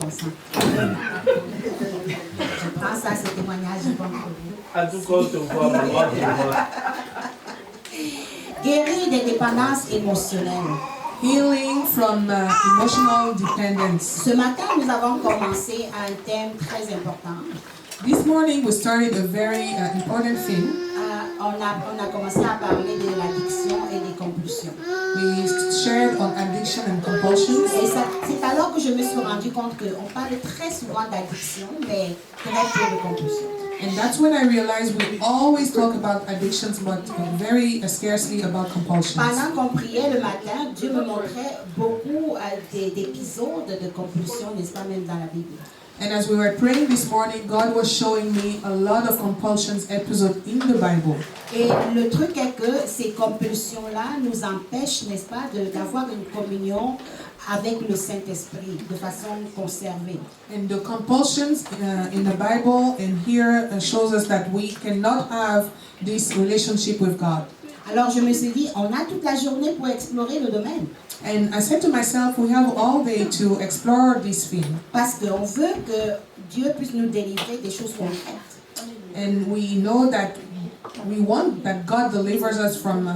intense. Je prends ça, ce témoignage, je pense pour vous. À tout compte, maman, Guérir des dépendances émotionnelles. Healing from emotional dependence. Ce matin, nous avons commencé un thème très important. This morning we started a very important thing. On a commencé à parler de l'addiction et des compulsions. We shared on addiction and compulsions. Et c'est alors que je me suis rendu compte qu'on parle très souvent d'addiction, mais très peu de compulsions. And that's when I realized we always talk about addictions, but very scarcely about compulsions. Pendant qu'on priait le matin, Dieu me montrait beaucoup d'épisodes de compulsions, n'est-ce pas, même dans la Bible. And as we were praying this morning, God was showing me a lot of compulsions episodes in the Bible. Et le truc est que ces compulsions-là nous empêchent, n'est-ce pas, d'avoir une communion avec le Saint-Esprit de façon conservée. And the compulsions in the Bible and here shows us that we cannot have this relationship with God. Alors je me suis dit, on a toute la journée pour explorer le domaine. And I said to myself, we have all day to explore this thing. Parce qu'on veut que Dieu puisse nous délivrer des choses concrètes. And we know that we want that God delivers us from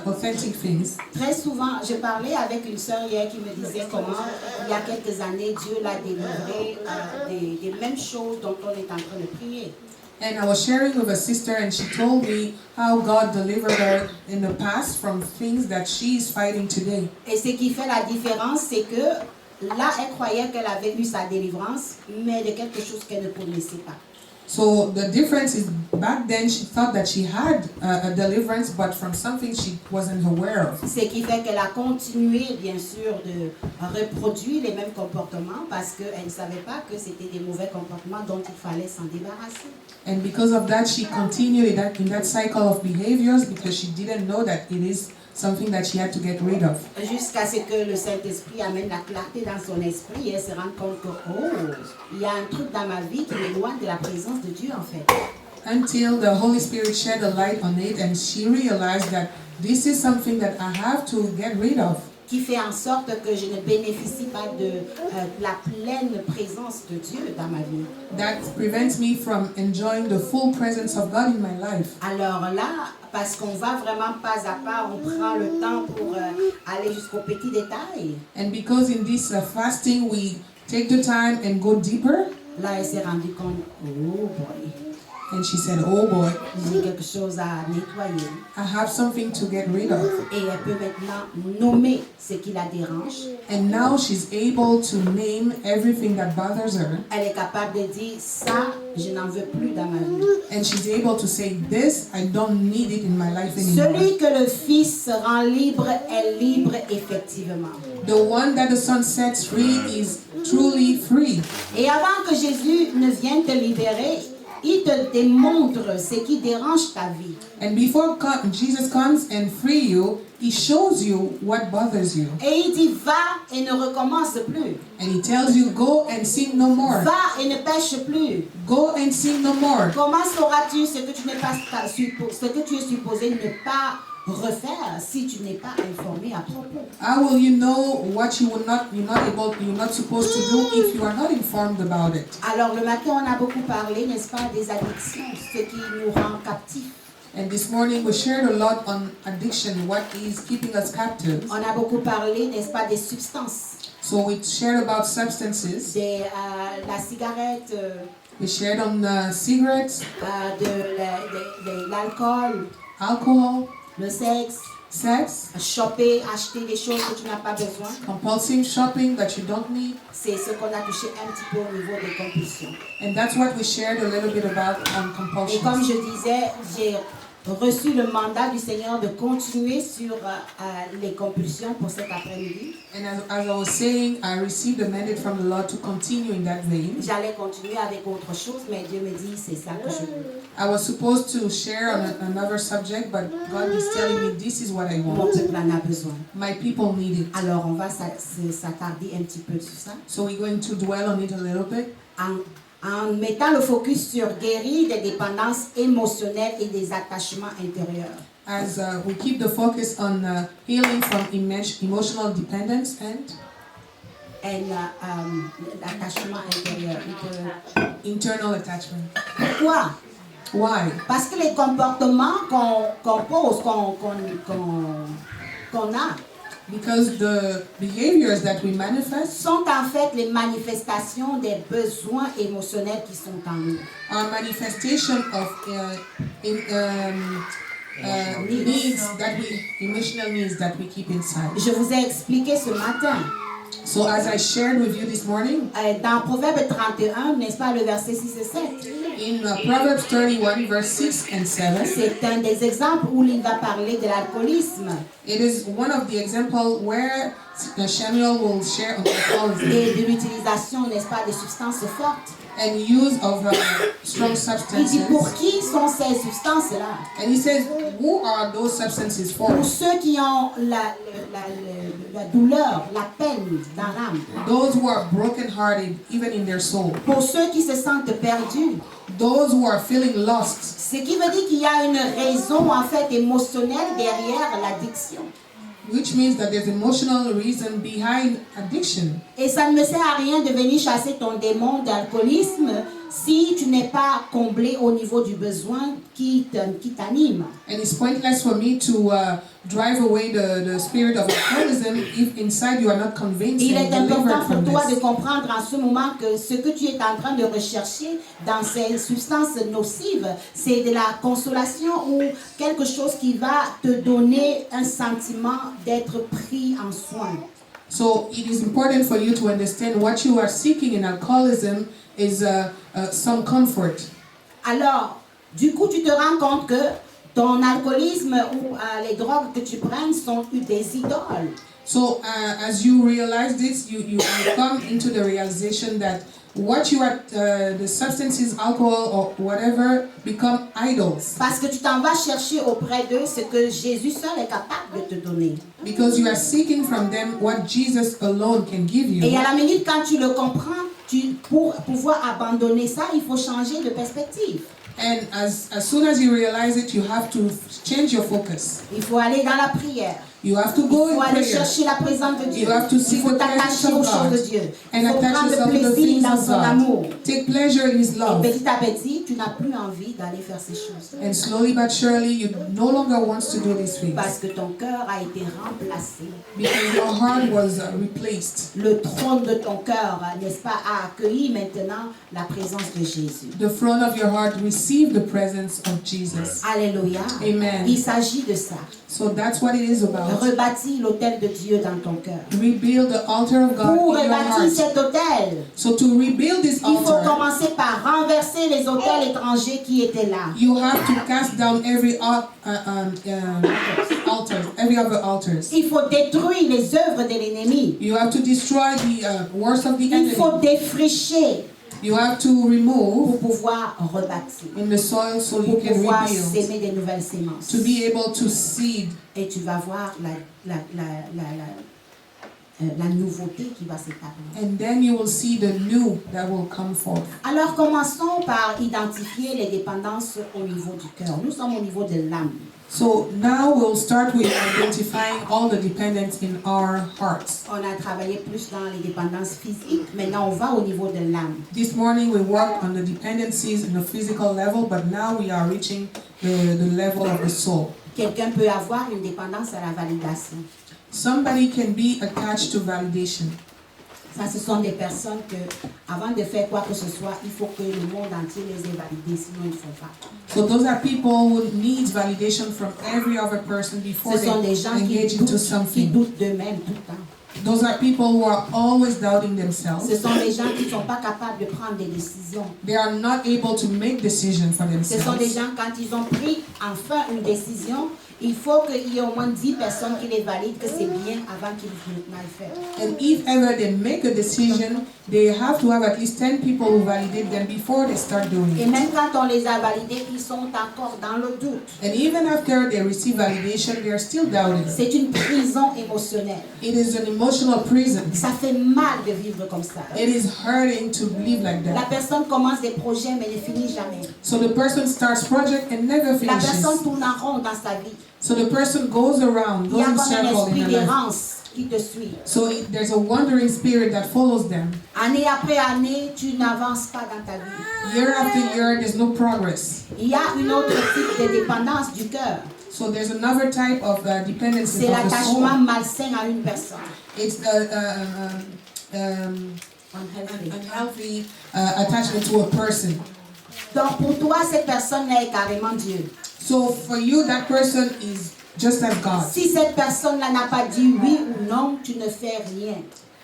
authentic things. Très souvent, je parlais avec une sœur hier qui me disait comment, il y a quelques années, Dieu l'a délivré des mêmes choses dont on est en train de prier. And I was sharing with a sister and she told me how God delivered her in the past from things that she is fighting today. Et ce qui fait la différence, c'est que là, elle croyait qu'elle avait eu sa délivrance, mais de quelque chose qu'elle ne connaissait pas. So the difference is back then she thought that she had a deliverance, but from something she wasn't aware of. Ce qui fait qu'elle a continué, bien sûr, de reproduire les mêmes comportements parce qu'elle ne savait pas que c'était des mauvais comportements dont il fallait s'en débarrasser. And because of that, she continued in that cycle of behaviors because she didn't know that it is something that she had to get rid of. Jusqu'à ce que le Saint-Esprit amène la clarté dans son esprit et elle se rende compte que, oh, il y a un truc dans ma vie qui m'éloigne de la présence de Dieu en fait. Until the Holy Spirit shed a light on it and she realized that this is something that I have to get rid of. Qui fait en sorte que je ne bénéficie pas de la pleine présence de Dieu dans ma vie. That prevents me from enjoying the full presence of God in my life. Alors là, parce qu'on va vraiment pas à pas, on prend le temps pour aller jusqu'aux petits détails. And because in this fasting we take the time and go deeper. Là, elle s'est rendue compte, oh boy. And she said, oh boy, J'ai quelque chose à nettoyer. I have something to get rid of. Et elle peut maintenant nommer ce qui la dérange. And now she's able to name everything that bothers her. Elle est capable de dire, ça, je n'en veux plus dans ma vie. And she's able to say, this, I don't need it in my life anymore. Celui que le Fils rend libre est libre effectivement. The one that the Son sets free is truly free. Et avant que Jésus ne vienne te libérer, il te démontre ce qui dérange ta vie. And before Jesus comes and free you, he shows you what bothers you. Et il dit, va et ne recommence plus. And he tells you, go and sin no more. Va et ne pêche plus. Go and sin no more. Comment sauras-tu ce que tu es supposé ne pas refaire si tu n'es pas informé à propos? How will you know what you're not supposed to do if you are not informed about it? Alors le matin on a beaucoup parlé, n'est-ce pas, des addictions, ce qui nous rend captifs. And this morning we shared a lot on addiction, what is keeping us captive. On a beaucoup parlé, n'est-ce pas, des substances. So we shared about substances. La cigarette, We shared on cigarettes, de l'alcool, alcohol, le sexe, sex, shopper, acheter des choses que tu n'as pas besoin. compulsive shopping that you don't need. C'est ce qu'on a touché un petit peu au niveau des compulsions. And that's what we shared a little bit about on Et comme compulsions. je disais, j'ai reçu le mandat du Seigneur de continuer sur les compulsions pour cet après-midi. And as I was saying, I received a mandate from the Lord to continue in that vein. J'allais continuer avec autre chose, mais Dieu me dit, c'est ça que je veux. I was supposed to share on another subject, but God is telling me this is what I Mon want. peuple en a besoin. My people need it. Alors, on va s'attarder un petit peu sur ça. So we're going to dwell on it a little bit. En mettant le focus sur guérir des dépendances émotionnelles et des attachements intérieurs. As we keep the focus on healing from emotional dependence and l'attachement intérieur. Internal attachment. Pourquoi? Why? Parce que les comportements qu'on pose, qu'on a, Because the behaviors that we manifest sont en fait les manifestations des besoins émotionnels qui sont en nous. are manifestation of needs that emotional needs that we keep inside. Je vous ai expliqué ce matin, So as I shared with you this morning, dans Proverbe 31, n'est-ce pas, le verset 6 et 7, in Proverbs 31, verse 6 and 7, c'est un des exemples où il va parler de l'alcoolisme it is one of the examples where Samuel will share on alcoholism et de l'utilisation, n'est-ce pas, des substances fortes. and use of strong Il substances. dit pour qui sont ces substances-là? And he says, who are those substances for? Pour ceux qui ont la douleur, la peine dans l'âme. Those who are brokenhearted, even in their soul. Pour ceux qui se sentent perdus. Those who are feeling lost. Ce qui veut dire qu'il y a une raison en fait émotionnelle derrière l'addiction. Which means that there's emotional reason behind addiction. Et ça ne me sert à rien de venir chasser ton démon d'alcoolisme si tu n'es pas comblé au niveau du besoin qui t'anime. And it's pointless for me to drive away the spirit of alcoholism if inside you are not convinced Il and est important delivered pour from toi de this. comprendre en ce moment que ce que tu es en train de rechercher dans ces substances nocives, c'est de la consolation ou quelque chose qui va te donner un sentiment d'être pris en soin. So it is important for you to understand what you are seeking in alcoholism is some comfort. Alors, du coup, tu te rends compte que ton alcoolisme ou les drogues que tu prends sont des idoles. So as you realize this, you come into the realization that what you are, the substances, alcohol or whatever, become idols. Parce que tu t'en vas chercher auprès d'eux ce que Jésus seul est capable de te donner. Because you are seeking from them what Jesus alone can give you. Et à la minute quand tu le comprends, pour pouvoir abandonner ça, il faut changer de perspective. And as soon as you realize it, you have to change your focus. Il faut aller dans la prière. You have to go Il faut in aller prayer. chercher la présence de Dieu. You have to Il seek faut the presence t'attacher aux of choses God de Dieu. Il and faut attach prendre yourself to the plaisir things dans of son God. amour. Take pleasure in His Et love. petit à petit, tu n'as plus envie d'aller faire ces choses. And slowly but surely, you no longer want to do these things. Parce que ton cœur a été remplacé. Because your heart was replaced. Le trône de ton cœur, n'est-ce pas, a accueilli maintenant la présence de Jésus. The throne of your heart received the presence of Jesus. Alléluia. Amen. Il s'agit de ça. So that's what it is about. Rebâtis l'autel de Dieu dans ton cœur. Rebuild the altar of God Pour in your rebâtir heart. cet autel, So to rebuild this il faut altar, commencer par renverser les autels étrangers qui étaient là. you have to cast down every altar, every other altars. Il faut détruire les œuvres de l'ennemi. You have to destroy the works of the Il faut enemy. défricher You have to remove pour pouvoir rebâtir, in the soil so you pour can pouvoir rebuild, s'aimer des nouvelles sémences. to be able to seed. Et tu vas voir la nouveauté qui va s'établir. And then you will see the new that will come forth. Alors commençons par identifier les dépendances au niveau du cœur. Nous sommes au niveau de l'âme. So now we'll start with identifying all the dependence in our hearts. On a travaillé plus dans les dépendances physiques. Maintenant, on va au niveau de l'âme. This morning we worked on the dependencies in the physical level, but now we are reaching the level of the soul. Quelqu'un peut avoir une dépendance à la validation. Somebody can be attached to validation. Ça, ce sont des personnes que, avant de faire quoi que ce soit, il faut que le monde entier les ait validées, sinon ils ne font pas. So those are people who need validation from every other person before Ce sont des gens they engage into qui something. doutent d'eux-mêmes tout le temps. Those are people who are always doubting themselves. Ce sont des gens qui ne sont pas capables de prendre des décisions. They are not able to make decisions for Ce sont des themselves. gens, quand ils ont pris enfin une décision, il faut qu'il y ait au moins 10 personnes qui les valident que c'est bien avant qu'ils n'aillent faire. And if ever they make a decision, they have to have at least 10 people who validate them before they start doing Et it. même quand on les a validés, ils sont encore dans le doute. And even after they receive validation, they are still doubting. C'est une prison émotionnelle. It is an emotional prison. Ça fait mal de vivre comme ça. It is hurting to live like La that. personne commence des projets mais ne finit jamais. So the person starts project and never La personne finishes. tourne en rond dans sa vie. So the person goes around, Il y goes a in comme un circle esprit in their life. d'errance. qui te suit. So there's a wandering spirit that follows them. Année après année, tu n'avances pas dans ta vie. Year after year, there's no progress. Il y a une autre type de dépendance du cœur. So there's another type of dependency C'est of the soul. l'attachement malsain à une personne. It's Unhealthy. unhealthy attachment to a person. Donc pour toi, cette personne-là est carrément Dieu. So for you, that person is just as God. Si cette personne-là n'a pas dit oui ou non, tu ne fais rien.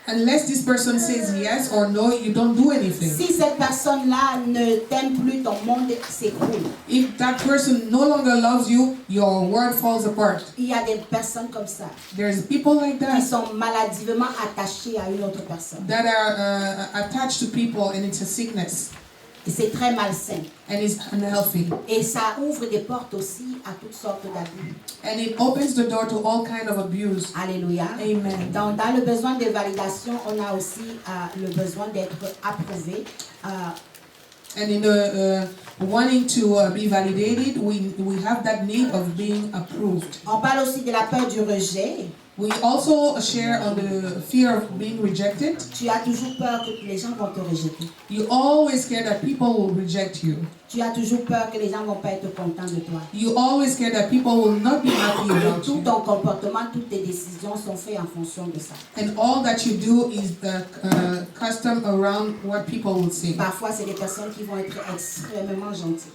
Unless this person says yes or no, you don't do anything. Si cette personne-là ne t'aime plus, ton monde s'écroule. If that person no longer loves you, your world falls apart. Il y a des personnes comme ça There's people like qui that sont maladivement attachées à une autre personne. that are attached to people, and it's a sickness, Et c'est très malsain. and it's unhealthy. Et ça ouvre des portes aussi à toutes sortes d'abus. And it opens the door to all kind of abuse. Alléluia. Amen. Dans le besoin de validation, on a aussi le besoin d'être approuvé. And in wanting to be validated, we have that need of being approved. On parle aussi de la peur du rejet. We also share on the fear of being rejected. Tu as toujours peur que les gens vont te rejeter. You always care that people will reject you. Tu as toujours peur que les gens ne vont pas être contents de toi. You always care that people will not be happy about Tout you. ton comportement, toutes tes décisions sont faites en fonction de ça. And all that you do is custom around what people will say. Parfois, c'est des personnes qui vont être extrêmement gentilles.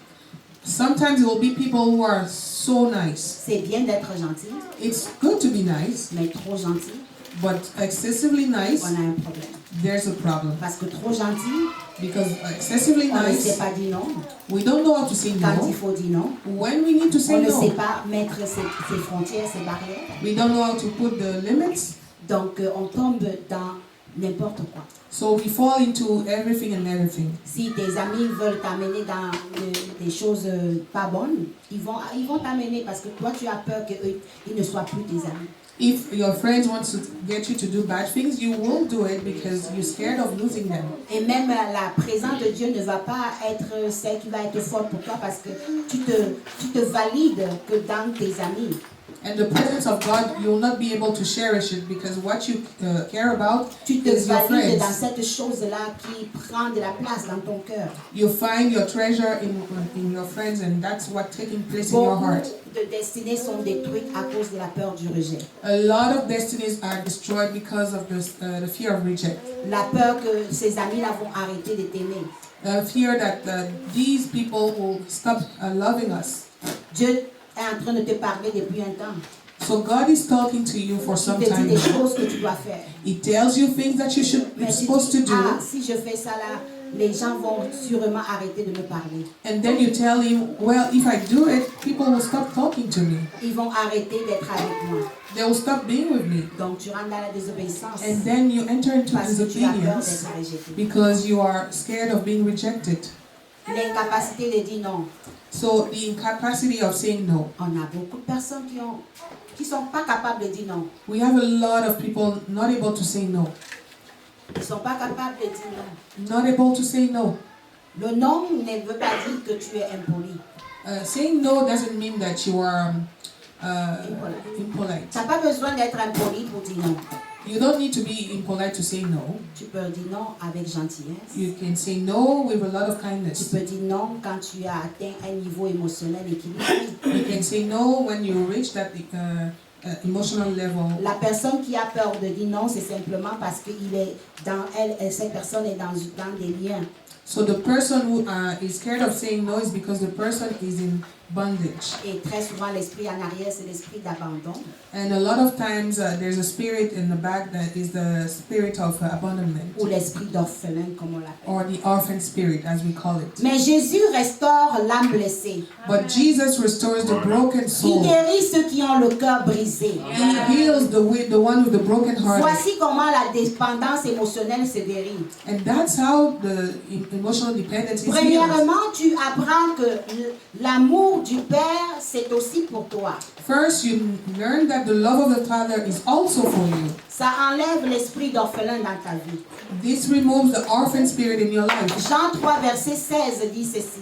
Sometimes it will be people who are so nice. C'est bien d'être gentil, It's good to be nice, mais trop gentil, but excessively nice, on a un problème. there's a problem. Parce que trop gentil, Because excessively on ne sait nice, pas dire non. we don't know how to say Quand il no. faut dire non, When we need to on say ne sait no, pas mettre ses frontières, ses barrières. we don't know how to put the limits. Donc, on tombe dans n'importe quoi. So we fall into everything and everything. Si tes amis veulent t'amener dans des choses pas bonnes, ils vont t'amener parce que toi, tu as peur qu'ils ne soient plus tes amis. If your friends want to get you to do bad things, you will do it because you're scared of losing them. Et même la présence de Dieu ne va pas être celle qui va être forte pour toi parce que tu te valides que dans tes amis. And the presence of God, you will not be able to cherish it because what you care about Tu te is your valides dans friends. cette chose-là qui prend de la place dans ton cœur. You find your treasure in your friends, and that's what's taking place in your Beaucoup heart. de destinées sont détruites à cause de la peur du rejet. A lot of destinies are destroyed because of the fear of rejection. La peur que ces amis-là vont arrêter de t'aimer. Fear that these people will stop loving us. Dieu est en train de te parler depuis un temps. So God is talking to you for Il some te dit time des now. choses que tu dois faire. He tells you things that you should be Mais si tu supposed to dis, do, ah, si je fais ça là, les gens vont sûrement arrêter de me parler. and then you tell him, well, if I do it, people will stop talking to me. Ils vont arrêter d'être avec moi. They will stop being with me. Donc tu rentres dans la désobéissance And then you enter into parce que tu as peur disobedience d'être rejeté. because you are scared of being rejected. L'incapacité de dire non. So the incapacity of saying no. On a beaucoup de personnes qui sont pas capables de dire non. We have a lot of people not able to say no. Ils sont pas capables de dire non. Not able to say no. Le non ne veut pas dire que tu es impoli. Saying no doesn't mean that you are impolite. Tu n'as pas besoin d'être impoli pour dire non. You don't need to be impolite to say no. Tu peux dire non avec gentillesse. You can say no with a lot of Tu kindness. peux dire non quand tu as atteint un niveau émotionnel équilibré. You can say no when you reach that emotional level. La personne qui a peur de dire non, c'est simplement parce que cette personne est dans des liens. So the person who is scared of saying no is because the person is in bondage. Et très souvent, l'esprit en arrière, c'est l'esprit d'abandon. And a lot of times there's a spirit in the back that is the spirit of abandonment, Ou l'esprit d'orphelin, comme on l'appelle. or the orphan spirit as we call it. Mais Jésus restaure l'âme blessée. But Jesus restores the broken Il soul. guérit ceux qui ont le cœur brisé. He heals the one with the broken heart. Voici comment la dépendance émotionnelle se dérive. And that's how the emotional dependence is healed. Premièrement, tu apprends que l'amour du Père, c'est aussi pour toi. First, you learn that the love of the Father is also for you. Ça enlève l'esprit d'orphelin dans ta vie. This removes the orphan spirit in your life. Jean 3, verset 16 dit ceci.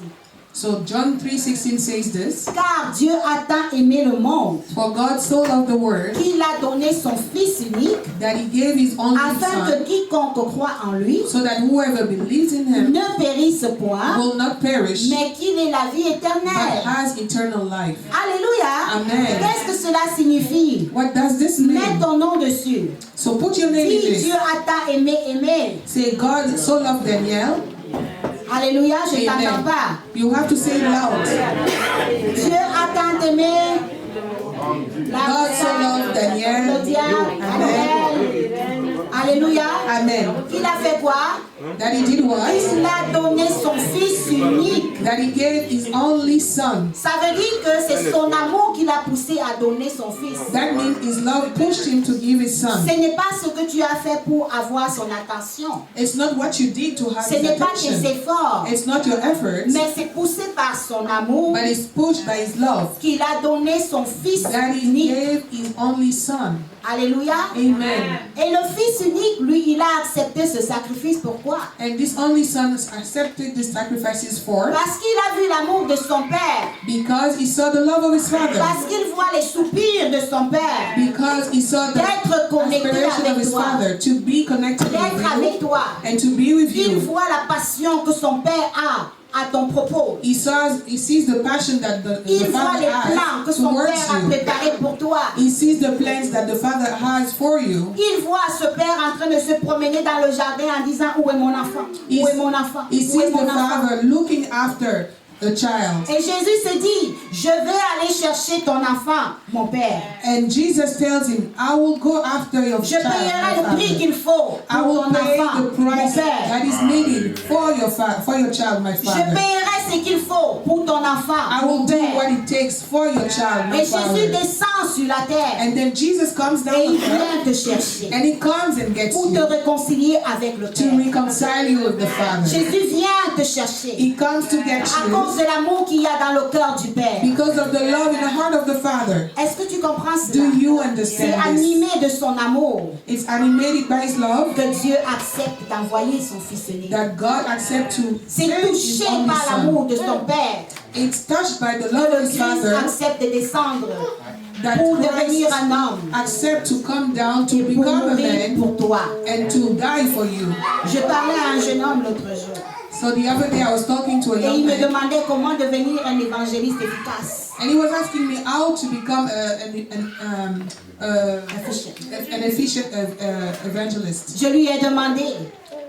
So John 3:16 says this, Car Dieu a tant aimé le monde for God so loved the world qu'il a donné son Fils unique that he gave his only afin que son, quiconque croit en lui so that whoever believes in him ne périsse point, will not perish, mais qu'il ait la vie but éternelle. has eternal life. Alléluia. Amen. Qu'est-ce que cela signifie? What does this Mets mean? ton nom dessus. So put your name in Si this. Dieu a tant aimé. Say, God so loved Daniel. Alléluia, je Amen. t'entends pas. You have to say it loud. Dieu a tant aimé. God so loved Daniel. Claudia, Annabelle. Alléluia. Amen. Il a fait quoi? That he did what? Il a donné son Fils unique. That he gave his only son. Ça veut dire que c'est son amour qui l'a poussé à donner son Fils. That means his love pushed him to give his son. Ce n'est pas ce que tu as fait pour avoir son attention. It's not what you did to have Ce his n'est pas tes attention. efforts. It's not your efforts, Mais c'est poussé par son amour but it's pushed by his love. qu'il a donné son Fils That he unique. gave his only son. Alléluia. Amen. Et le Fils unique, lui, il a accepté ce sacrifice. Pourquoi? And this only son accepted the sacrifices for Parce qu'il a vu l'amour de son Père. because he saw the love of his father. Parce qu'il voit les soupirs de son Père. Because he saw the D'être connecté aspiration of avec his toi. father to be connected D'être with avec you toi. and to be with Il you. voit la passion que son Père a à ton propos. He sees the passion that the Il voit father les plans que has son towards Père a you. préparés pour toi. He sees the plans that the father has for you. Il voit ce Père en train de se promener dans le jardin en disant où est mon enfant? Où est mon enfant? He Où sees est mon the enfant? father looking after the child. Et Jésus se dit, je vais aller chercher ton enfant, mon Père. And Jesus tells him, I will go after your Je child, payerai my le prix father. qu'il faut I pour will ton pay enfant, the mon price Père. that is needed for your child, my Je father. payerai ce qu'il faut pour ton enfant, I will mon do what Père. it takes for your child, my Et Jésus father. descend sur la terre And then Jesus comes down et il on earth, vient te chercher and he comes and gets pour te you réconcilier avec le to Père. reconcile you with the Father. Jésus vient te chercher He comes to get à you cause de l'amour qu'il y a dans le cœur du Père. because of the love in the heart of the Father. Est-ce que tu comprends Do cela? you C'est understand this? animé de son amour It's animated by his love que Dieu accepte d'envoyer son Fils unique. that God accepts to C'est send his touché only par l'amour son. de son Père It's touched by the que love le of his Christ Father accepte de descendre that pour devenir Christ un homme accept to come down to et pour become a mourir man pour toi. and to die for you. Je parlais à un jeune homme l'autre jour So the other day I was talking to a et young il me man demandait comment devenir un évangéliste efficace. and he was asking me how to become an efficient evangelist. Je lui ai demandé,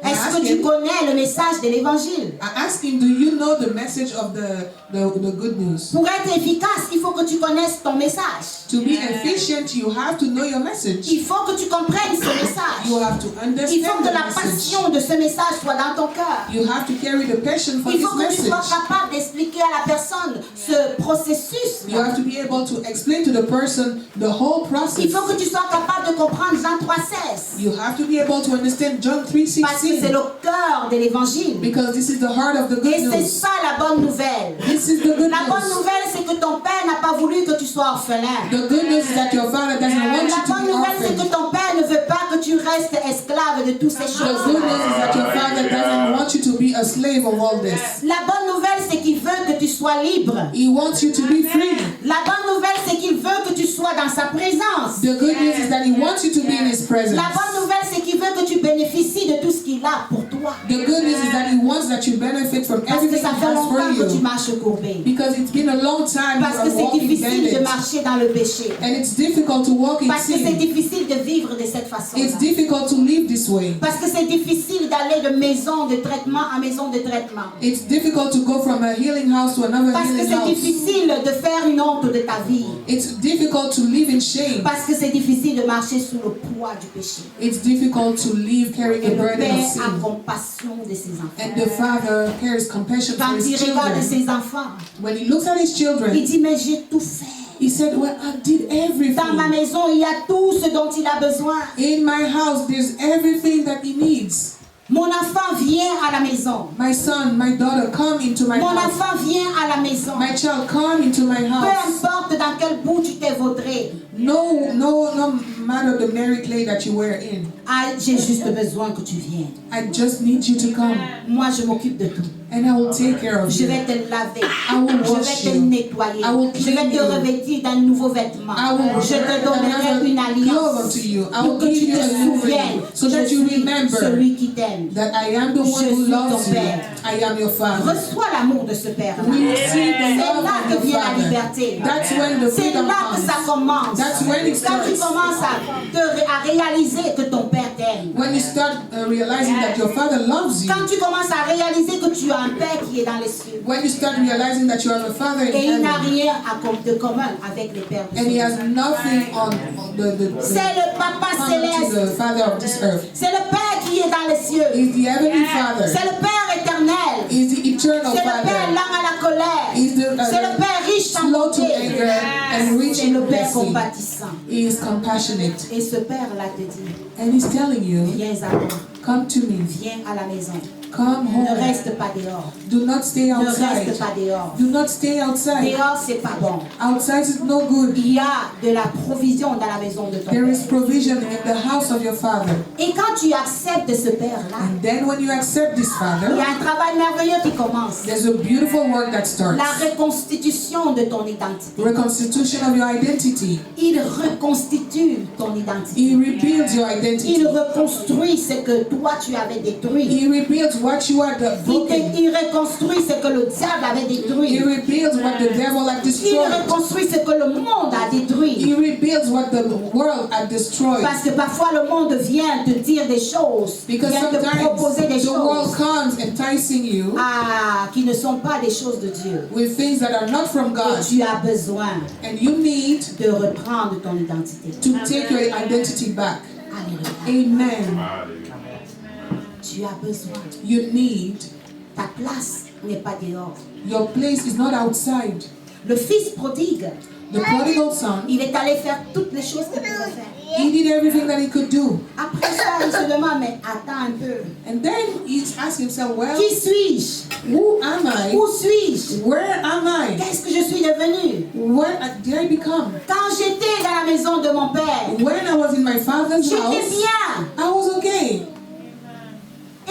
est-ce que tu connais le message de l'évangile? I asked him, do you know the message of the good news? Pour être efficace, il faut que tu connaisses ton message. To be efficient, you have to know your message. Il faut que tu comprennes ce message. You have to Il faut understand que the la message. passion de ce message soit dans ton cœur. You have to carry the passion for Il this faut que tu sois message. capable d'expliquer à la personne ce processus. You have to be able to explain to the person the whole Il process. faut que tu sois capable de comprendre Jean 3,16. You have to be able to understand John Parce que c'est 3:16 le cœur de l'évangile. because this is the heart of the good Et c'est news. ça la bonne nouvelle. This is the good La bonne news. nouvelle, c'est que ton père n'a pas voulu que tu sois orphelin. The good news is that your father doesn't want you La to bonne be nouvelle, c'est que orphaned. ton père ne veut pas que tu restes esclave de toutes ces The choses. good news is that your father doesn't want you to be a slave of all this. La bonne nouvelle, c'est qu'il veut que tu sois libre. He wants you to be free. La bonne nouvelle, c'est qu'il veut que tu sois dans sa présence. The good news is that he wants you to be in his presence. La bonne nouvelle, c'est qu'il veut que tu bénéficies de tout ce qu'il a pour toi. The good news is that he wants that you benefit from Parce que everything ça he fait has for longtemps que tu you. marches courbé. Because it's been a long time Parce que you are c'est walking difficile de bandit. marcher dans le péché. And it's difficult to walk in Parce que c'est sin. difficile de vivre de cette façon. It's difficult to live this way. Parce que c'est difficile d'aller de maison de traitement à maison de traitement. It's difficult to go from a healing house to another Parce que healing c'est house. difficile de faire une honte de ta vie. It's difficult to live in shame. Parce que c'est difficile de marcher sous le poids du péché. It's difficult to live carrying Et a le burden Père of a sin. compassion de ses enfants. And the father carries compassion for Quand his il regarde children. ses enfants, When he looks at his il children, dit, mais j'ai tout fait. he said, well, I did Dans ma everything. maison, il y a tout ce dont il a besoin. In my house, there's everything that he needs. Mon enfant vient à la maison. My son, my daughter, come into my Mon house. enfant vient à la maison. My child, come into my Peu house. importe dans quel bout tu t'es vaudré. No matter the merry clay that you were in. Ah, j'ai juste besoin que tu viennes. I just need you to come, Moi, je m'occupe de tout. and I will take care of Je you. vais te laver. I will Je wash vais te you. nettoyer. I will Je vais clean te you. revêtir d'un nouveau vêtement. I will Je te donnerai another une glove alliance unto you. I pour will que tu give you te a new souviennes ring, so que that je you suis remember celui qui t'aime. that I am the one Je who suis loves ton you. père. I am your father. Reçois l'amour de ce Père-là. We receive the C'est love là of que your vient la father. liberté. That's when the C'est freedom là que ça comes. commence. That's when it Quand tu starts. commences à réaliser que ton Père t'aime. When you start realizing that your father loves you. Quand tu commences à réaliser que tu as un Père qui est dans les cieux. When you start realizing that you have a father in Et il n'a heaven. rien de commun avec les pères de And ce he monde. has nothing on the C'est le Papa common to the céleste. father of this earth. C'est le Père qui est dans les cieux. He's the heavenly father. C'est le Père éternel. He's the eternal C'est le Père father. lent à la colère. He's the C'est le Père riche en slow to bonté. anger and rich C'est in le Père blessing. compatissant. He is compassionate. Et ce Père-là te dit, And he's telling you, viens à moi, come to me. viens à la maison. Come Ne home. reste pas dehors. Do not stay Ne outside. reste pas dehors. Do not stay outside. Dehors, c'est pas bon. Outside is no good. Il y a de la provision dans la maison de ton There is Père. provision in the house of your father. Et quand tu acceptes ce Père-là, And then when you accept this il y father, a un travail merveilleux qui commence. there's a beautiful work that starts. La reconstitution de ton identité. Reconstitution of your identity. Il reconstitue ton identité. He rebuilds your Il identity. reconstruit ce que toi tu avais détruit. He rebuilds what you had broken. Il reconstruit ce que le diable avait He détruit. rebuilds what the devil had Il destroyed. reconstruit ce que le monde a détruit. He rebuilds what the world had destroyed. Parce que parfois le monde vient te dire des choses, Because vient te proposer des sometimes the world choses comes enticing you qui ne sont pas des choses de Dieu. with things that are not from God. Et tu as besoin And you need de reprendre ton identité. to take your identity back. Alléluia. Amen. Tu as besoin. You need, Ta place n'est pas dehors. your place is not outside. Le fils prodigue, The prodigal son, il est allé faire toutes les choses qu'il pouvait faire. he did everything that he could do. Après ça, il se demande, mais attends un peu. And then he asked himself, well, Qui suis-je? who am I? Où suis-je? Where am I? Qu'est-ce que je suis devenu? What did I become? Quand j'étais dans la maison de mon père, When I was in my father's j'étais house, bien. I was okay.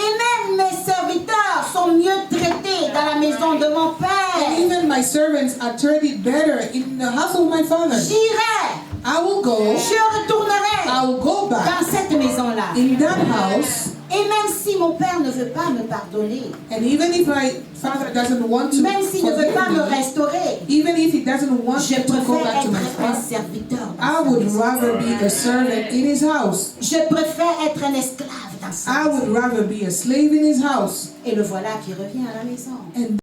Et même mes serviteurs sont mieux traités dans la maison de mon And père. even my servants are treated better in the house of my father. J'irai, I will go. je retournerai I will go back dans cette maison-là. in that house. Et même si mon père ne veut pas me pardonner, And even if my father doesn't want to même s'il ne veut pas me forgive me, restaurer, even if he doesn't want je to go préfère back to my être un father, serviteur. dans I sa would maison. rather be a servant in his house. Je préfère être un esclave dans sa I maison. would rather be a slave in his house. Et le voilà qui revient à la maison. And